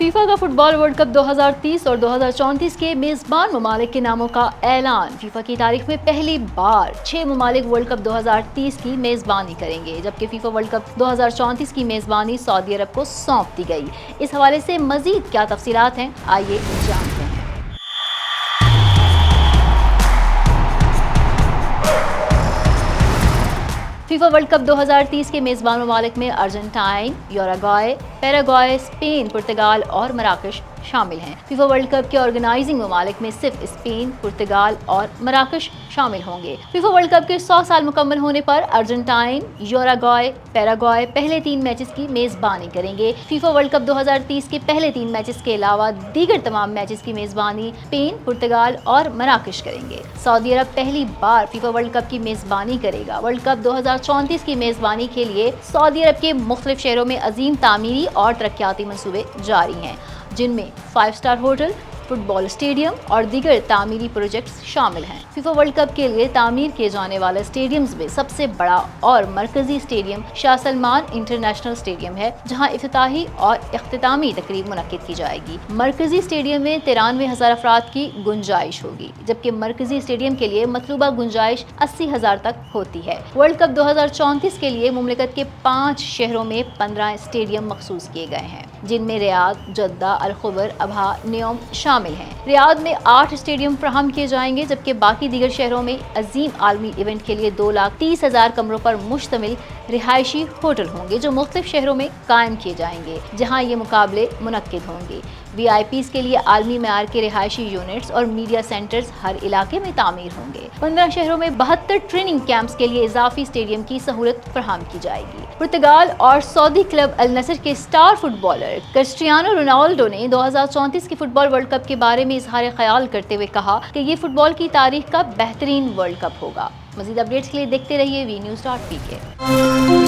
FIFA का football world cup 2030 और 2034 के मेज़बान ममालिक के नामों का ऐलान। फीफा की तारीख में पहली बार 6 ममालिक वर्ल्ड कप 2030 की मेज़बानी करेंगे, जबकि फीफा वर्ल्ड कप 2034 की मेज़बानी सऊदी अरब को सौंप दी गई। इस हवाले से मज़ीद क्या तफसीलात हैं, आइए जानते हैं। फीफा वर्ल्ड कप 2030 के मेज़बान ममालिक में अर्जेंटाइन, यूरुग्वे, पैराग्वे, स्पेन, पुर्तगाल और मराकश शामिल हैं। फीफा वर्ल्ड कप के ऑर्गेनाइजिंग ममालिक में सिर्फ स्पेन, पुर्तगाल और मराकश शामिल होंगे। फीफा वर्ल्ड कप के 100 साल मुकम्मल होने पर अर्जेंटाइन, यूरुग्वे, पैराग्वे पहले 3 मैचेस की मेज़बानी करेंगे। फीफा वर्ल्ड कप 2030 के पहले 3 मैचेस के अलावा दीगर तमाम मैचेस की मेज़बानी स्पेन, पुर्तगाल और मराकश करेंगे। सऊदी अरब पहली बार फीफा वर्ल्ड कप की मेज़बानी करेगा। वर्ल्ड कप 2034 की मेज़बानी के लिए सऊदी अरब के मुख्तलिफ शहरों में अजीम तामीरी और तरक्याती मंसूबे जारी हैं, जिनमें 5 स्टार होटल, फुटबॉल स्टेडियम और दीगर तामीरी प्रोजेक्ट्स शामिल हैं। फीफा वर्ल्ड कप के लिए तामीर किए जाने वाले स्टेडियम्स में सबसे बड़ा और मरकजी stadium Shah Salman international stadium है, जहां इफ्तिताही और इख्तितामी तकरीब मुनक्किद की जाएगी। मरकजी स्टेडियम में 93,000 अफराद की गुंजाइश होगी, जबकि मरकजी स्टेडियम के लिए मतलूबा गुंजाइश 80,000 तक होती है। वर्ल्ड कप 2034 के लिए मुमलिकत के 5 शहरों में 15 स्टेडियम मखसूस किए गए हैं, जिनमें Riyadh, Jeddah, Al Khobar, Abha, NEOM शामिल हैं। रियाद में 8 स्टेडियम फराहम किए जाएंगे, जबकि बाकी दीगर शहरों में अजीम आलमी इवेंट के लिए 2,30,000 कमरों पर मुश्तमिल रिहायशी होटल होंगे, जो मुख्तलिफ शहरों में कायम किए जाएंगे, जहां ये मुकाबले मुनक्किद होंगे। VIPs के लिए आलमी मयार के रिहायशी यूनिट्स और मीडिया सेंटर्स हर इलाके में तामीर होंगे। 15 शहरों में 72 ट्रेनिंग कैंप्स के लिए इजाफी स्टेडियम की सहूलत फराहम की जाएगी। पुर्तगाल और सऊदी क्लब अल नसर के स्टार फुटबॉलर क्रिस्टियानो रोनाल्डो ने 2034 के फुटबॉल वर्ल्ड कप के बारे में इजहार ख्याल करते हुए कहा कि ये फुटबॉल की तारीख का बेहतरीन वर्ल्ड कप होगा। मज़ीद अपडेट्स के लिए देखते रहिए vnews.pk।